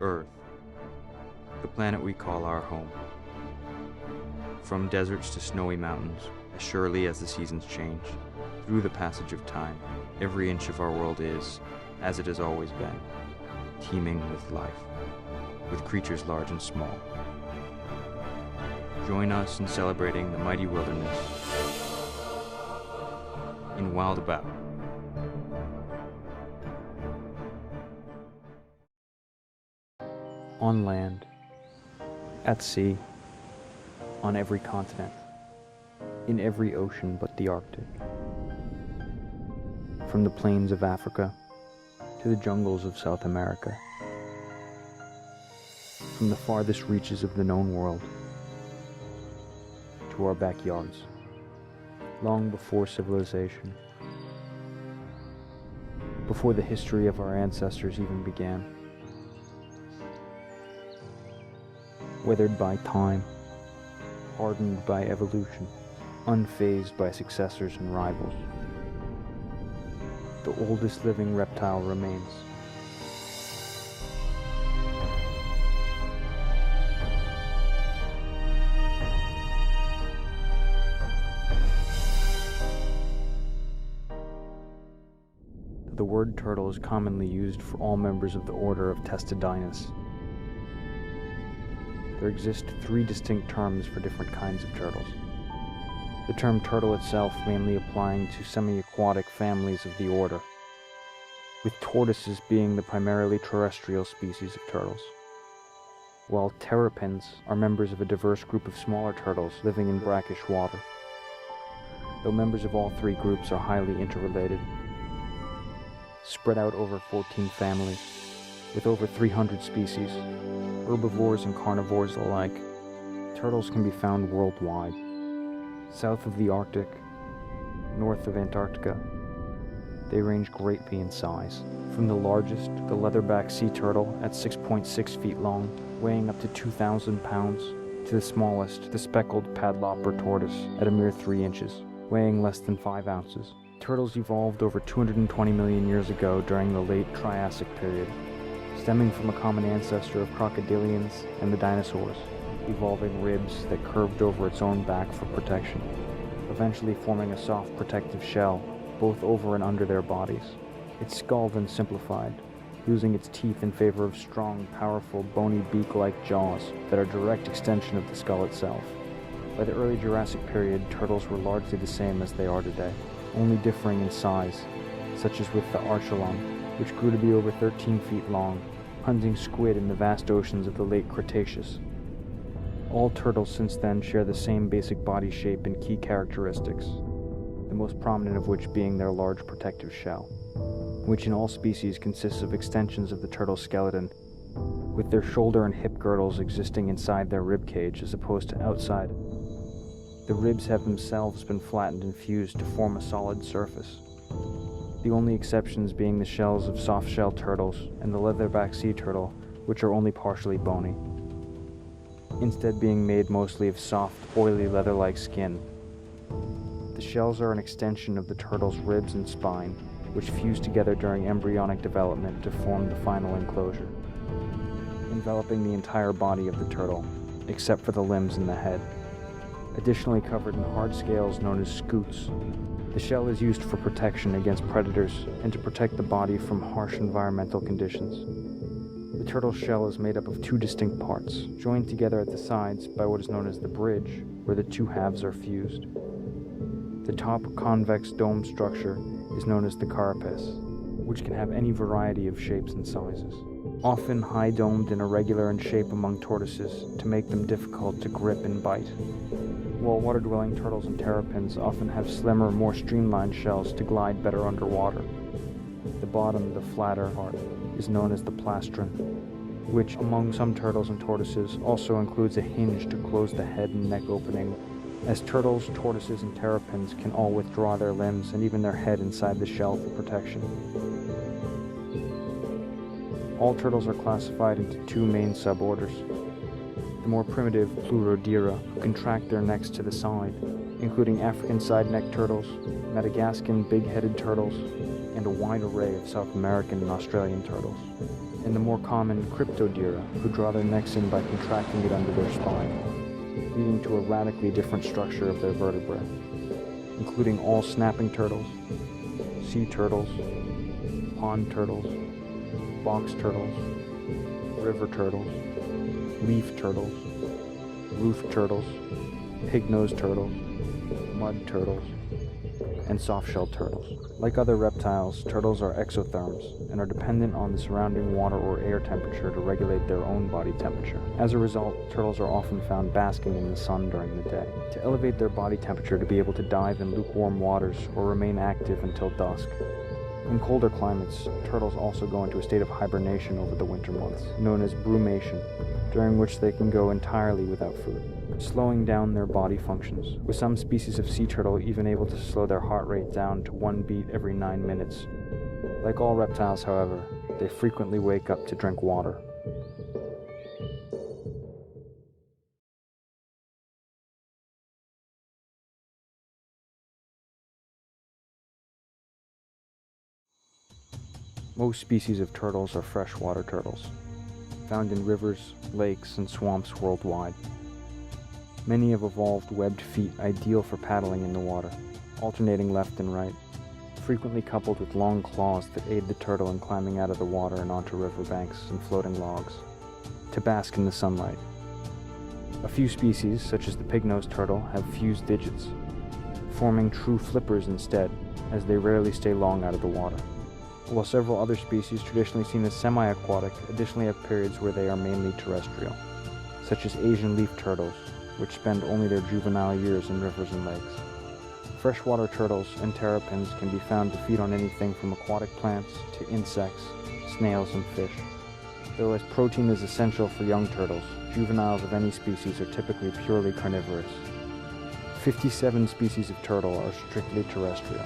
Earth, the planet we call our home. From deserts to snowy mountains, as surely as the seasons change, through the passage of time, every inch of our world is, as it has always been, teeming with life, with creatures large and small. Join us in celebrating the mighty wilderness in Wild About. On land, at sea, on every continent, in every ocean but the Arctic. From the plains of Africa to the jungles of South America. From the farthest reaches of the known world to our backyards, long before civilization, before the history of our ancestors even began. Weathered by time, hardened by evolution, unfazed by successors and rivals, the oldest living reptile remains. The word turtle is commonly used for all members of the order of Testudinus. There exist three distinct terms for different kinds of turtles. The term turtle itself mainly applying to semi-aquatic families of the order, with tortoises being the primarily terrestrial species of turtles, while terrapins are members of a diverse group of smaller turtles living in brackish water. Though members of all three groups are highly interrelated, spread out over 14 families, with over 300 species, herbivores and carnivores alike, turtles can be found worldwide, south of the Arctic, north of Antarctica. They range greatly in size, from the largest, the leatherback sea turtle at 6.6 feet long, weighing up to 2,000 pounds, to the smallest, the speckled padloper tortoise at a mere 3 inches, weighing less than 5 ounces. Turtles evolved over 220 million years ago during the late Triassic period, stemming from a common ancestor of crocodilians and the dinosaurs, evolving ribs that curved over its own back for protection, eventually forming a soft protective shell both over and under their bodies. Its skull then simplified, losing its teeth in favor of strong, powerful, bony beak-like jaws that are a direct extension of the skull itself. By the early Jurassic period, turtles were largely the same as they are today, only differing in size, such as with the archelon, which grew to be over 13 feet long, hunting squid in the vast oceans of the late Cretaceous. All turtles since then share the same basic body shape and key characteristics, the most prominent of which being their large protective shell, which in all species consists of extensions of the turtle skeleton, with their shoulder and hip girdles existing inside their rib cage as opposed to outside. The ribs have themselves been flattened and fused to form a solid surface, the only exceptions being the shells of soft-shell turtles and the leatherback sea turtle, which are only partially bony, instead being made mostly of soft, oily leather-like skin. The shells are an extension of the turtle's ribs and spine, which fuse together during embryonic development to form the final enclosure, enveloping the entire body of the turtle, except for the limbs and the head. Additionally covered in hard scales known as scutes, the shell is used for protection against predators and to protect the body from harsh environmental conditions. The turtle shell is made up of two distinct parts, joined together at the sides by what is known as the bridge, where the two halves are fused. The top convex dome structure is known as the carapace, which can have any variety of shapes and sizes, often high-domed and irregular in shape among tortoises to make them difficult to grip and bite, while water-dwelling turtles and terrapins often have slimmer, more streamlined shells to glide better underwater. The bottom, the flatter part, is known as the plastron, which among some turtles and tortoises also includes a hinge to close the head and neck opening, as turtles, tortoises, and terrapins can all withdraw their limbs and even their head inside the shell for protection. All turtles are classified into two main suborders. The more primitive Pleurodira, who contract their necks to the side, including African side-necked turtles, Madagascan big-headed turtles, and a wide array of South American and Australian turtles. and the more common cryptodira, who draw their necks in by contracting it under their spine, leading to a radically different structure of their vertebrae, including all snapping turtles, sea turtles, pond turtles, box turtles, river turtles, leaf turtles, roof turtles, pig-nosed turtles, mud turtles, and soft-shelled turtles. Like other reptiles, turtles are exotherms and are dependent on the surrounding water or air temperature to regulate their own body temperature. As a result, turtles are often found basking in the sun during the day, to elevate their body temperature to be able to dive in lukewarm waters or remain active until dusk. In colder climates, turtles also go into a state of hibernation over the winter months, known as brumation, during which they can go entirely without food, slowing down their body functions, with some species of sea turtle even able to slow their heart rate down to 1 beat every 9 minutes. Like all reptiles, however, they frequently wake up to drink water. Most species of turtles are freshwater turtles, found in rivers, lakes, and swamps worldwide. Many have evolved webbed feet ideal for paddling in the water, alternating left and right, frequently coupled with long claws that aid the turtle in climbing out of the water and onto riverbanks and floating logs, to bask in the sunlight. A few species, such as the pig-nosed turtle, have fused digits, forming true flippers instead, as they rarely stay long out of the water, while several other species traditionally seen as semi-aquatic additionally have periods where they are mainly terrestrial, such as Asian leaf turtles, which spend only their juvenile years in rivers and lakes. Freshwater turtles and terrapins can be found to feed on anything from aquatic plants to insects, snails, and fish. Though as protein is essential for young turtles, juveniles of any species are typically purely carnivorous. 57 species of turtle are strictly terrestrial,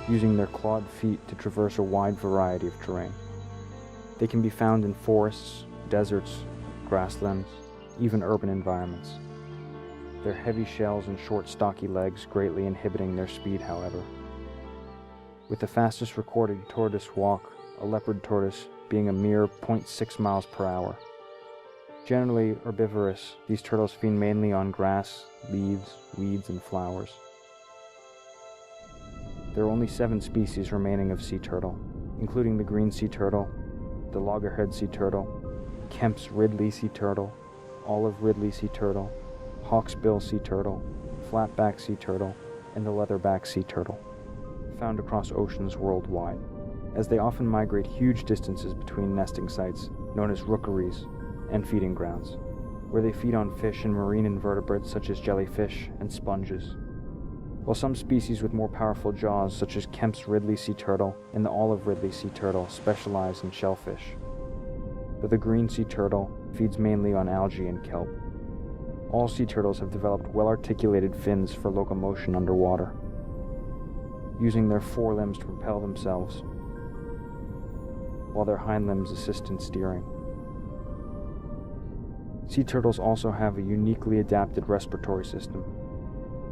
using their clawed feet to traverse a wide variety of terrain. They can be found in forests, deserts, grasslands, even urban environments. Their heavy shells and short, stocky legs greatly inhibiting their speed, however. With the fastest recorded tortoise walk, a leopard tortoise, being a mere 0.6 miles per hour. Generally herbivorous, these turtles feed mainly on grass, leaves, weeds, and flowers. There are only 7 species remaining of sea turtle, including the green sea turtle, the loggerhead sea turtle, Kemp's Ridley sea turtle, olive Ridley sea turtle, hawksbill sea turtle, flatback sea turtle, and the leatherback sea turtle, found across oceans worldwide, as they often migrate huge distances between nesting sites, known as rookeries, and feeding grounds, where they feed on fish and marine invertebrates such as jellyfish and sponges. While some species with more powerful jaws, such as Kemp's Ridley sea turtle and the olive Ridley sea turtle, specialize in shellfish, though the green sea turtle feeds mainly on algae and kelp. All sea turtles have developed well-articulated fins for locomotion underwater, using their forelimbs to propel themselves, while their hind limbs assist in steering. Sea turtles also have a uniquely adapted respiratory system,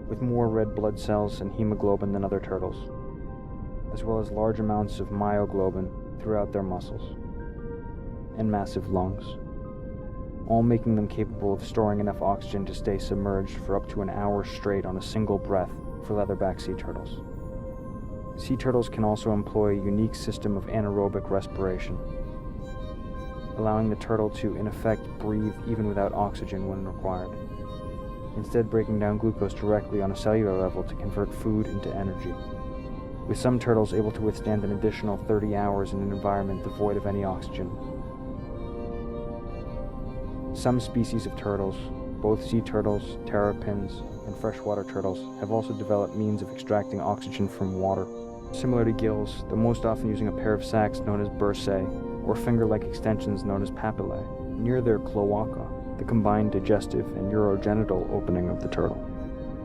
with more red blood cells and hemoglobin than other turtles, as well as large amounts of myoglobin throughout their muscles, and massive lungs, all making them capable of storing enough oxygen to stay submerged for up to an hour straight on a single breath for leatherback sea turtles. Sea turtles can also employ a unique system of anaerobic respiration, allowing the turtle to, in effect, breathe even without oxygen when required, instead breaking down glucose directly on a cellular level to convert food into energy, with some turtles able to withstand an additional 30 hours in an environment devoid of any oxygen. Some species of turtles, both sea turtles, terrapins, and freshwater turtles, have also developed means of extracting oxygen from water, similar to gills, though most often using a pair of sacs known as bursae, or finger-like extensions known as papillae, near their cloaca, the combined digestive and urogenital opening of the turtle.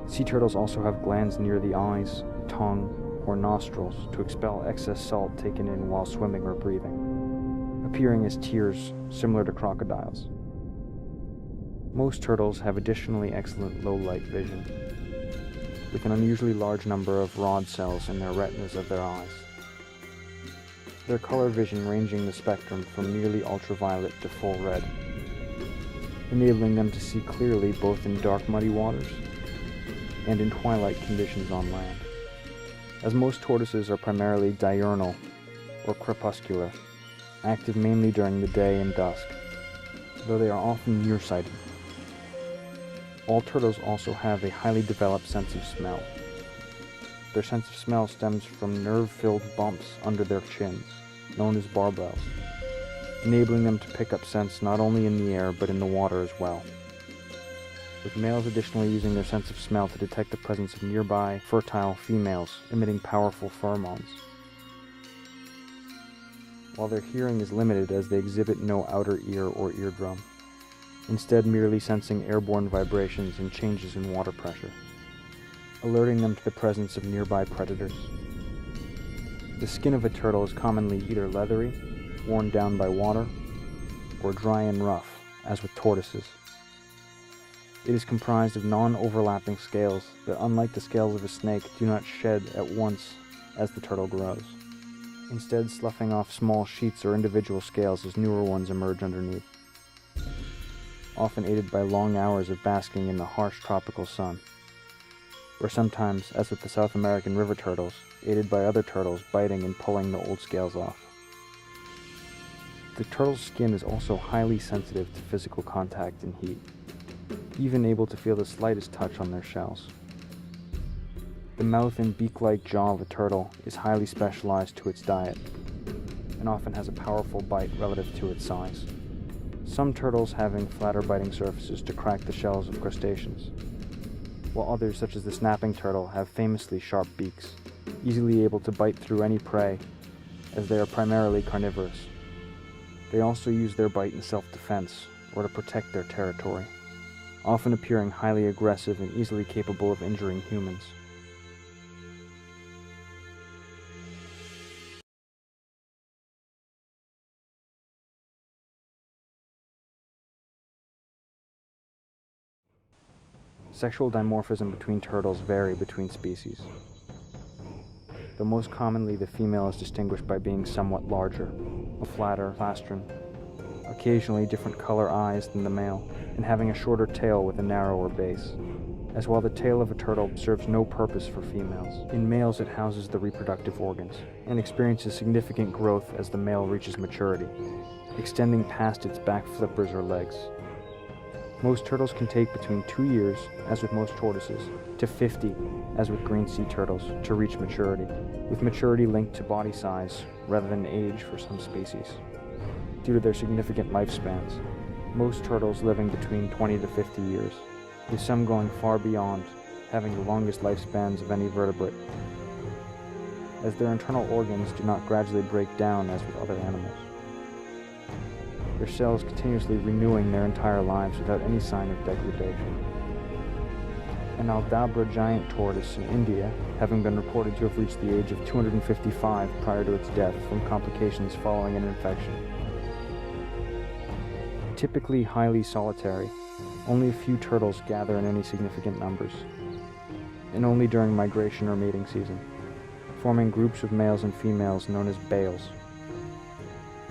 Sea turtles also have glands near the eyes, tongue, or nostrils to expel excess salt taken in while swimming or breathing, appearing as tears similar to crocodiles. Most turtles have additionally excellent low-light vision, with an unusually large number of rod cells in their retinas of their eyes. their color vision ranging the spectrum from nearly ultraviolet to full red, enabling them to see clearly both in dark muddy waters and in twilight conditions on land. As most tortoises are primarily diurnal or crepuscular, active mainly during the day and dusk, though they are often nearsighted. All turtles also have a highly developed sense of smell. Their sense of smell stems from nerve-filled bumps under their chins, known as barbels, enabling them to pick up scents not only in the air but in the water as well, with males additionally using their sense of smell to detect the presence of nearby, fertile females emitting powerful pheromones. While their hearing is limited as they exhibit no outer ear or eardrum, instead merely sensing airborne vibrations and changes in water pressure, alerting them to the presence of nearby predators. The skin of a turtle is commonly either leathery, worn down by water, or dry and rough, as with tortoises. It is comprised of non-overlapping scales that, unlike the scales of a snake, do not shed at once as the turtle grows, instead sloughing off small sheets or individual scales as newer ones emerge underneath, often aided by long hours of basking in the harsh tropical sun, or sometimes, as with the South American river turtles, aided by other turtles biting and pulling the old scales off. The turtle's skin is also highly sensitive to physical contact and heat, even able to feel the slightest touch on their shells. The mouth and beak-like jaw of a turtle is highly specialized to its diet, and often has a powerful bite relative to its size, some turtles having flatter biting surfaces to crack the shells of crustaceans, while others, such as the snapping turtle, have famously sharp beaks, easily able to bite through any prey, as they are primarily carnivorous. They also use their bite in self-defense, or to protect their territory, often appearing highly aggressive and easily capable of injuring humans. Sexual dimorphism between turtles vary between species, though most commonly the female is distinguished by being somewhat larger, a flatter plastron, occasionally different color eyes than the male, and having a shorter tail with a narrower base, as while the tail of a turtle serves no purpose for females. In males it houses the reproductive organs, and experiences significant growth as the male reaches maturity, extending past its back flippers or legs. Most turtles can take between 2 years, as with most tortoises, to 50, as with green sea turtles, to reach maturity, with maturity linked to body size rather than age for some species, due to their significant lifespans, most turtles living between 20 to 50 years, with some going far beyond, having the longest lifespans of any vertebrate, as their internal organs do not gradually break down as with other animals, their cells continuously renewing their entire lives without any sign of degradation. An Aldabra giant tortoise in India, having been reported to have reached the age of 255 prior to its death from complications following an infection. Typically highly solitary, only a few turtles gather in any significant numbers, and only during migration or mating season, forming groups of males and females known as bales.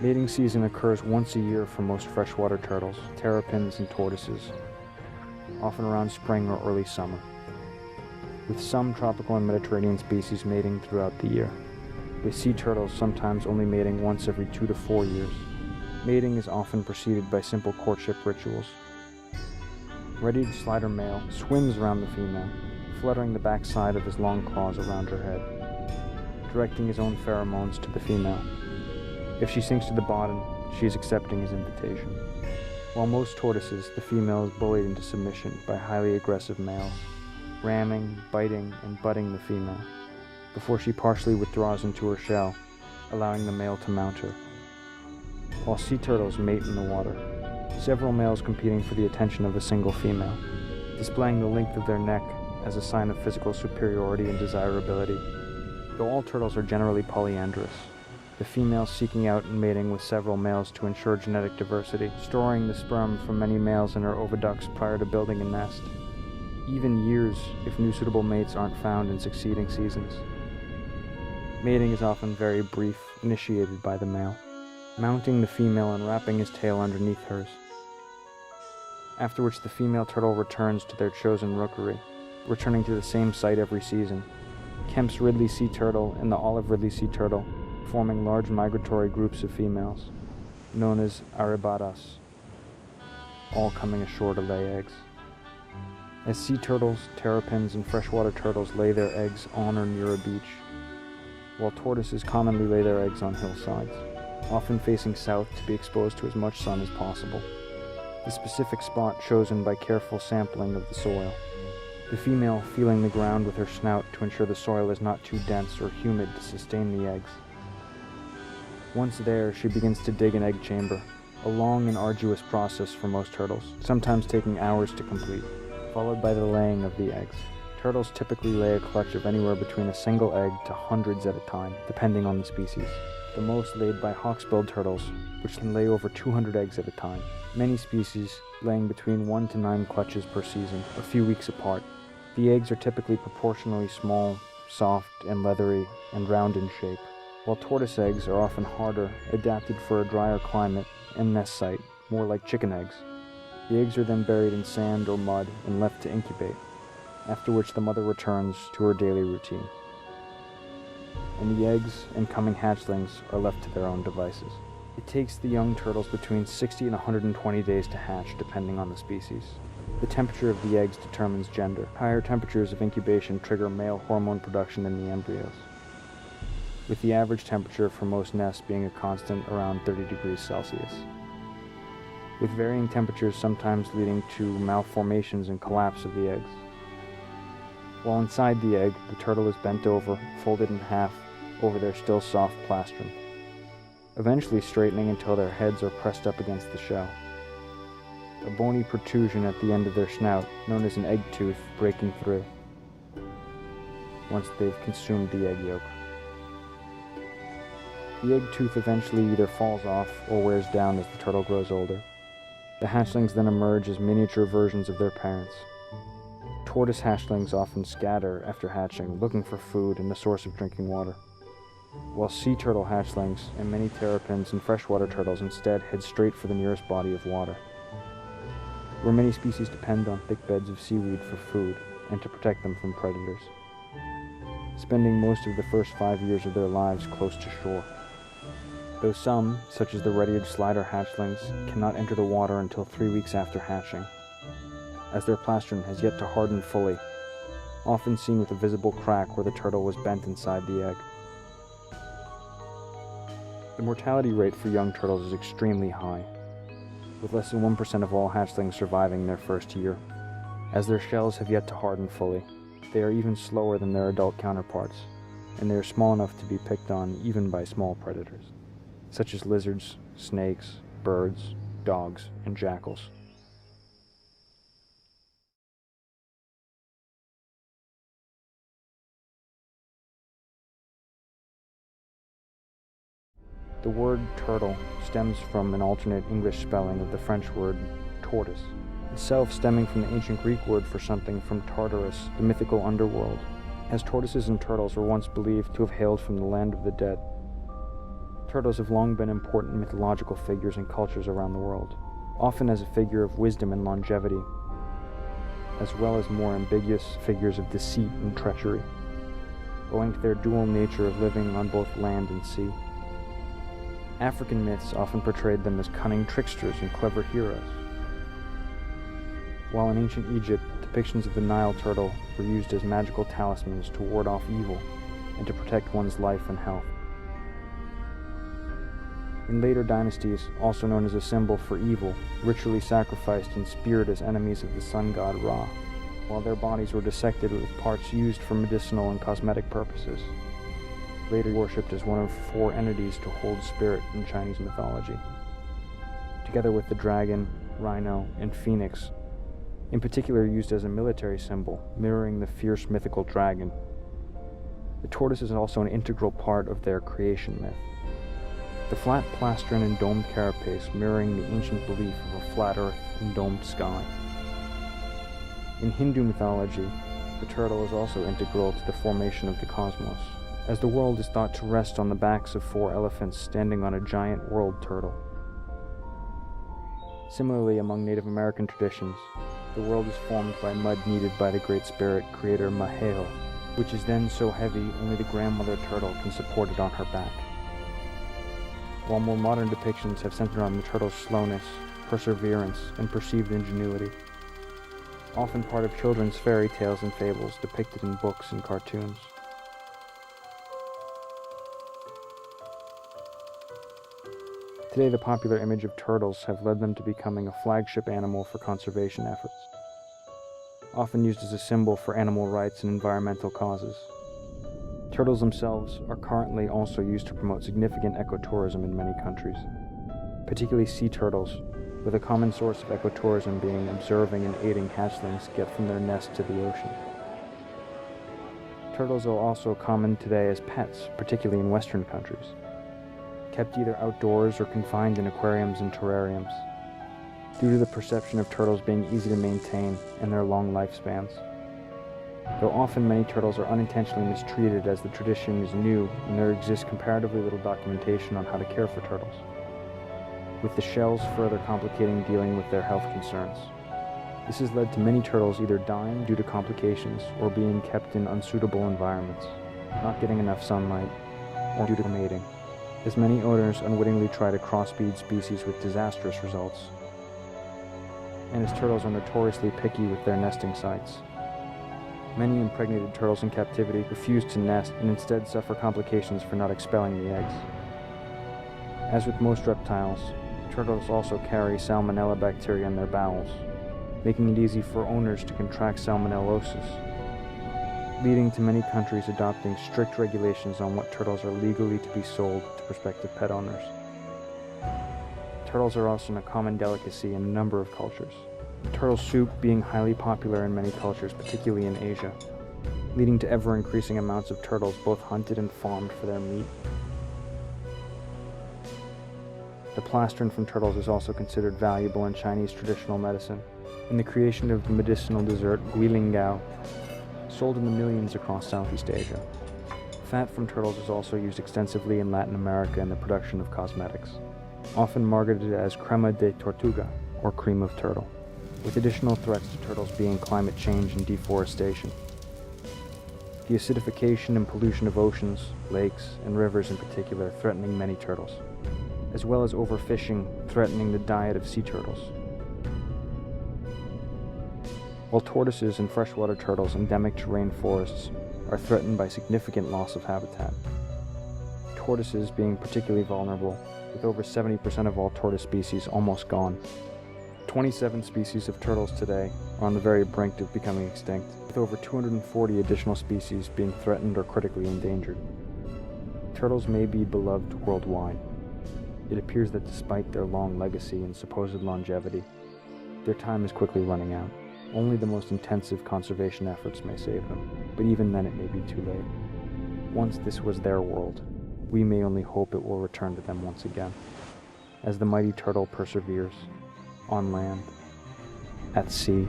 Mating season occurs once a year for most freshwater turtles, terrapins, and tortoises, often around spring or early summer, with some tropical and Mediterranean species mating throughout the year, with sea turtles sometimes only mating once every 2 to 4 years. Mating is often preceded by simple courtship rituals. Ready-to slider male swims around the female, fluttering the backside of his long claws around her head, directing his own pheromones to the female. If she sinks to the bottom, she is accepting his invitation. While most tortoises, the female is bullied into submission by highly aggressive males, ramming, biting, and butting the female, before she partially withdraws into her shell, allowing the male to mount her. While sea turtles mate in the water, several males competing for the attention of a single female, displaying the length of their neck as a sign of physical superiority and desirability. Though all turtles are generally polyandrous, the females seeking out and mating with several males to ensure genetic diversity, storing the sperm from many males in her oviducts prior to building a nest, even years if new suitable mates aren't found in succeeding seasons. Mating is often very brief initiated by the male, mounting the female and wrapping his tail underneath hers, after which the female turtle returns to their chosen rookery, returning to the same site every season. Kemp's Ridley sea turtle and the olive Ridley sea turtle forming large migratory groups of females, known as arrebatas, all coming ashore to lay eggs. As sea turtles, terrapins, and freshwater turtles lay their eggs on or near a beach, while tortoises commonly lay their eggs on hillsides, often facing south to be exposed to as much sun as possible, the specific spot chosen by careful sampling of the soil, the female feeling the ground with her snout to ensure the soil is not too dense or humid to sustain the eggs. Once there, she begins to dig an egg chamber, a long and arduous process for most turtles, sometimes taking hours to complete, followed by the laying of the eggs. Turtles typically lay a clutch of anywhere between a single egg to hundreds at a time, depending on the species. The most laid by hawksbill turtles, which can lay over 200 eggs at a time. Many species laying between 1 to 9 clutches per season, a few weeks apart. The eggs are typically proportionally small, soft and leathery, and round in shape, while tortoise eggs are often harder, adapted for a drier climate and nest site, more like chicken eggs. The eggs are then buried in sand or mud and left to incubate, after which the mother returns to her daily routine, and the eggs and coming hatchlings are left to their own devices. It takes the young turtles between 60 and 120 days to hatch, depending on the species. The temperature of the eggs determines gender. Higher temperatures of incubation trigger male hormone production in the embryos, with the average temperature for most nests being a constant around 30 degrees Celsius, with varying temperatures sometimes leading to malformations and collapse of the eggs. While inside the egg, the turtle is bent over, folded in half over their still soft plastron, eventually straightening until their heads are pressed up against the shell, a bony protrusion at the end of their snout, known as an egg tooth, breaking through once they've consumed the egg yolk. The egg tooth eventually either falls off or wears down as the turtle grows older. The hatchlings then emerge as miniature versions of their parents. Tortoise hatchlings often scatter after hatching, looking for food and a source of drinking water, while sea turtle hatchlings and many terrapins and freshwater turtles instead head straight for the nearest body of water, where many species depend on thick beds of seaweed for food and to protect them from predators, spending most of the first 5 years of their lives close to shore. Though some, such as the red-eared slider hatchlings, cannot enter the water until 3 weeks after hatching, as their plastron has yet to harden fully, often seen with a visible crack where the turtle was bent inside the egg. The mortality rate for young turtles is extremely high, with less than 1% of all hatchlings surviving their first year. As their shells have yet to harden fully, they are even slower than their adult counterparts, and they are small enough to be picked on even by small predators, such as lizards, snakes, birds, dogs, and jackals. The word turtle stems from an alternate English spelling of the French word tortoise, itself stemming from the ancient Greek word for something from Tartarus, the mythical underworld, as tortoises and turtles were once believed to have hailed from the land of the dead. Turtles have long been important mythological figures in cultures around the world, often as a figure of wisdom and longevity, as well as more ambiguous figures of deceit and treachery, owing to their dual nature of living on both land and sea. African myths often portrayed them as cunning tricksters and clever heroes, while in ancient Egypt, depictions of the Nile turtle were used as magical talismans to ward off evil and to protect one's life and health. In later dynasties, also known as a symbol for evil, ritually sacrificed and speared as enemies of the sun god Ra, while their bodies were dissected with parts used for medicinal and cosmetic purposes, later worshipped as one of 4 entities to hold spirit in Chinese mythology, together with the dragon, rhino, and phoenix, in particular used as a military symbol, mirroring the fierce mythical dragon. The tortoise is also an integral part of their creation myth, the flat plastron and domed carapace mirroring the ancient belief of a flat earth and domed sky. In Hindu mythology, the turtle is also integral to the formation of the cosmos, as the world is thought to rest on the backs of 4 elephants standing on a giant world turtle. Similarly, among Native American traditions, the world is formed by mud kneaded by the Great Spirit creator Maheo, which is then so heavy only the grandmother turtle can support it on her back. While more modern depictions have centered on the turtle's slowness, perseverance, and perceived ingenuity, often part of children's fairy tales and fables depicted in books and cartoons. Today, the popular image of turtles have led them to becoming a flagship animal for conservation efforts, often used as a symbol for animal rights and environmental causes. Turtles themselves are currently also used to promote significant ecotourism in many countries, particularly sea turtles, with a common source of ecotourism being observing and aiding hatchlings get from their nest to the ocean. Turtles are also common today as pets, particularly in Western countries, kept either outdoors or confined in aquariums and terrariums, due to the perception of turtles being easy to maintain and their long lifespans. Though often many turtles are unintentionally mistreated as the tradition is new and there exists comparatively little documentation on how to care for turtles, with the shells further complicating dealing with their health concerns. This has led to many turtles either dying due to complications or being kept in unsuitable environments, not getting enough sunlight, or due to mating, as many owners unwittingly try to crossbreed species with disastrous results, and as turtles are notoriously picky with their nesting sites. Many impregnated turtles in captivity refuse to nest and instead suffer complications for not expelling the eggs. As with most reptiles, turtles also carry salmonella bacteria in their bowels, making it easy for owners to contract salmonellosis, leading to many countries adopting strict regulations on what turtles are legally to be sold to prospective pet owners. Turtles are also a common delicacy in a number of cultures, turtle soup being highly popular in many cultures, particularly in Asia, leading to ever-increasing amounts of turtles both hunted and farmed for their meat. The plastron from turtles is also considered valuable in Chinese traditional medicine, in the creation of the medicinal dessert guilingao, sold in the millions across Southeast Asia. Fat from turtles is also used extensively in Latin America in the production of cosmetics, often marketed as crema de tortuga, or cream of turtle, with additional threats to turtles being climate change and deforestation. The acidification and pollution of oceans, lakes, and rivers in particular threatening many turtles, as well as overfishing threatening the diet of sea turtles. While tortoises and freshwater turtles endemic to rainforests are threatened by significant loss of habitat, tortoises being particularly vulnerable, with over 70% of all tortoise species almost gone. 27 species of turtles today are on the very brink of becoming extinct, with over 240 additional species being threatened or critically endangered. Turtles may be beloved worldwide. It appears that despite their long legacy and supposed longevity, their time is quickly running out. Only the most intensive conservation efforts may save them, but even then it may be too late. Once this was their world, we may only hope it will return to them once again, as the mighty turtle perseveres, on land, at sea,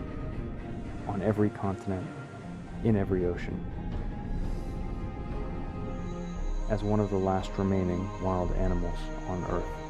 on every continent, in every ocean, as one of the last remaining wild animals on Earth.